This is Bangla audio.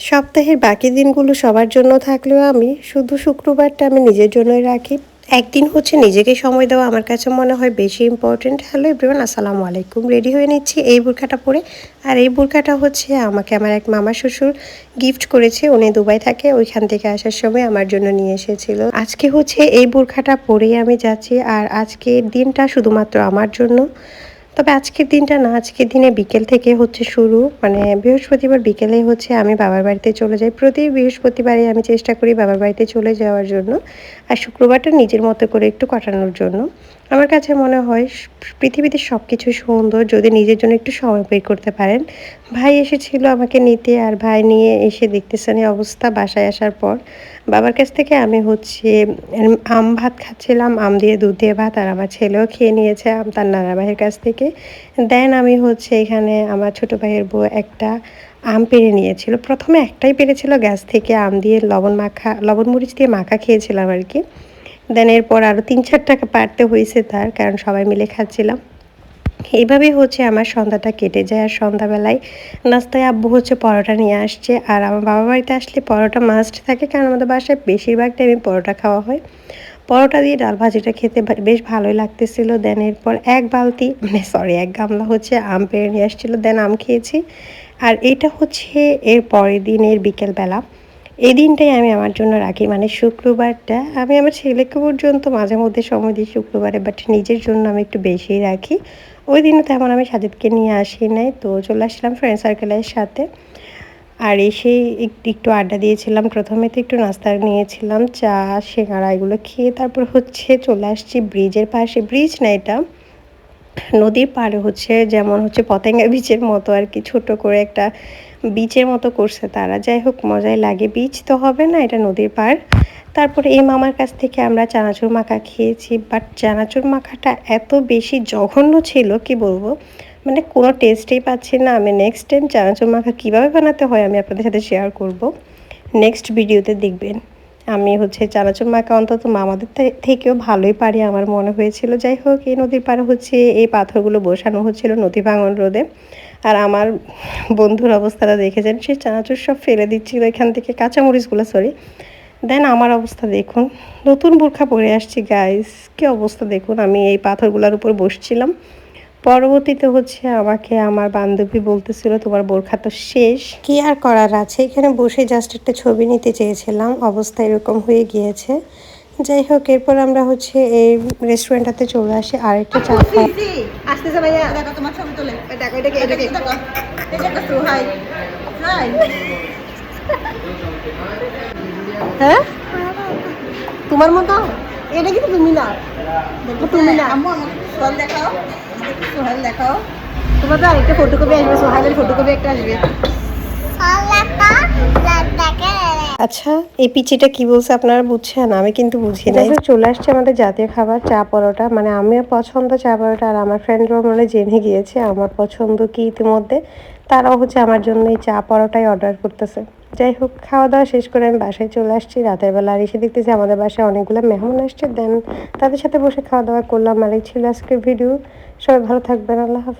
সপ্তাহের বাকি দিনগুলো সবার জন্য থাকলেও আমি শুধু শুক্রবারটা আমি নিজের জন্যই রাখি। একদিন হচ্ছে নিজেকে সময় দেওয়া আমার কাছে মনে হয় বেশি ইম্পর্ট্যান্ট। হ্যালো এভরিওয়ান, আসসালামু আলাইকুম। রেডি হয়ে নিচ্ছি এই বোরখাটা পরে। আর এই বোরখাটা হচ্ছে আমাকে আমার এক মামা শ্বশুর গিফট করেছে। উনি দুবাই থাকে, ওইখান থেকে আসার সময় আমার জন্য নিয়ে এসেছিল। আজকে হচ্ছে এই বোরখাটা পরেই আমি যাচ্ছি, আর আজকের দিনটা শুধুমাত্র আমার জন্য। তবে আজকের দিনটা না, আজকের দিনে বিকেল থেকে হচ্ছে শুরু, মানে বৃহস্পতিবার বিকেলে হচ্ছে আমি বাবার বাড়িতে চলে যাই। প্রতি বৃহস্পতিবারে আমি চেষ্টা করি বাবার বাড়িতে চলে যাওয়ার জন্য, আর শুক্রবারটা নিজের মতো করে একটু কাটানোর জন্য। আমার কাছে মনে হয় পৃথিবীতে সব কিছু সুন্দর যদি নিজের জন্য একটু সময় বের করতে পারেন। ভাই এসেছিল আমাকে নিতে, আর ভাই নিয়ে এসে দেখতেছেন এই অবস্থা। বাসায় আসার পর বাবার কাছ থেকে আমি হচ্ছে আম ভাত খাচ্ছিলাম, আম দিয়ে দুধ দিয়ে ভাত, আর আমার ছেলেও খেয়ে নিয়েছে আম তার নানা ভাইয়ের কাছ থেকে। দেন আমি হচ্ছে এখানে আমার ছোটো ভাইয়ের বউ একটা আম পেড়ে নিয়েছিল। প্রথমে একটাই পেড়েছিল গাছ থেকে, আম দিয়ে লবণ মরিচ দিয়ে মাখা খেয়েছিলাম আর কি। দেন এরপর আরও ৩-৪ টাকা পারতে হয়েছে তার, কারণ সবাই মিলে খাচ্ছিলাম। এইভাবেই হচ্ছে আমার সন্ধ্যাটা কেটে যায়। আর সন্ধ্যাবেলায় নাস্তায় আব্বু হচ্ছে পরোটা নিয়ে আসছে, আর আমার বাবা বাড়িতে আসলে পরোটা মাস্ট থাকে, কারণ আমাদের বাসায় বেশিরভাগ টাইমে পরোটা খাওয়া হয়। পরোটা দিয়ে ডাল ভাজিটা খেতে বেশ ভালোই লাগতেছিল। দেন এরপর এক গামলা হচ্ছে আম পেড়ে নিয়ে আসছিলো, দেন আম খেয়েছি। আর এটা হচ্ছে এর পরের দিনের বিকেলবেলা। এই দিনটাই আমি আমার জন্য রাখি, মানে শুক্রবারটা আমি আমার ছেলেকে পর্যন্ত মাঝে মধ্যে সময় দিই শুক্রবারে, বাট নিজের জন্য আমি একটু বেশিই রাখি। ওই দিনও তেমন আমি সাজিদকে নিয়ে আসি নাই, তো চলে আসলাম ফ্রেন্ড সার্কেলের সাথে। আর এসেই একটু আড্ডা দিয়েছিলাম। প্রথমে তো একটু নাস্তা নিয়েছিলাম, চা সিঙ্গারা এগুলো খেয়ে তারপর হচ্ছে চলে আসছি ব্রিজের পাশে। ব্রিজ না, এটা নদীর পাড়ে হচ্ছে, যেমন হচ্ছে পতেঙ্গা বিচের মতো আর কি, ছোট করে একটা বিচের মতো করছে তারা। যাই হোক, মজাই লাগে। বিচ তো হবে না, এটা নদীর পাড়। তারপরে এই মামার কাছ থেকে আমরা চানাচুর মাখা খেয়েছি, বাট চানাচুর মাখাটা এত বেশি জঘন্য ছিল কি বলবো, মানে কোনো টেস্টেই পাচ্ছি না। আমি নেক্সট টাইম চানাচুর মাখা কীভাবে বানাতে হয় আমি আপনাদের সাথে শেয়ার করব, নেক্সট ভিডিওতে দেখবেন। আমি হচ্ছে চানাচুর মাখা অন্তত মামাদের থেকেও ভালোই পারি আমার মনে হয়েছিল। যাই হোক, এই নদীর পাড়ে হচ্ছে এই পাথরগুলো বসানো হচ্ছিল নদী ভাঙন রোধে। আর আমার বন্ধুর অবস্থাটা দেখেছেন, সে চানাচুর সব ফেলে দিচ্ছিল এখান থেকে, কাঁচামরিচগুলো সরি। দেন আমার অবস্থা দেখুন, নতুন বোরখা পরে আসছি গাইস, কী অবস্থা দেখুন। আমি এই পাথরগুলোর উপর বসছিলাম। পরবর্তীতে হচ্ছে আমাকে আমার বান্ধবী বলতেছিল তোমার বোরখা তো শেষ, কি আর করার আছে। এখানে বসে জাস্ট একটা ছবি নিতে চেয়েছিলাম, অবস্থা এরকম হয়ে গিয়েছে। যাই হোক, এরপর আমরা হচ্ছে এই রেস্টুরেন্টটাতে চলে আসি আরেকটা চা খাওয়া। আসতেছে ভাইয়া, দেখো তোমার ছবি তোলে, দেখো এটাকে দেখো, এটা তো হাই হাই। হ্যাঁ তোমার মতো, এটা কিন্তু তুমি না, দেখো তুমি না। আম্মু আমাকে সোহাল দেখাও, সোহাল দেখাও। তোমার তো আরেকটা ফটোকপি আসবে, সোহালের ফটোকপি একটা আসবে। আচ্ছা, এই পিচিটা কি বলছে আপনারা বুঝছেন? আমি কিন্তু বুঝি না। চলে আসছে আমাদের জাতীয় খাবার চা পরোটা, মানে আমার পছন্দ চা পরোটা, আর আমার ফ্রেন্ডরাও মানে জেনে গিয়েছে আমার পছন্দ কি ইতিমধ্যে। তারাও হচ্ছে আমার জন্য এই চা পরোটাই অর্ডার করতেছে। যাই হোক, খাওয়া দাওয়া শেষ করে আমি বাসায় চলে আসছি রাতের বেলা। আর এসে দেখতেছি আমাদের বাসায় অনেকগুলো মেহমান আসছে, দেন তাদের সাথে বসে খাওয়া দাওয়া করলাম। আর এই ছিল আজকের ভিডিও। সবাই ভালো থাকবেন, আল্লাহ হাফেজ।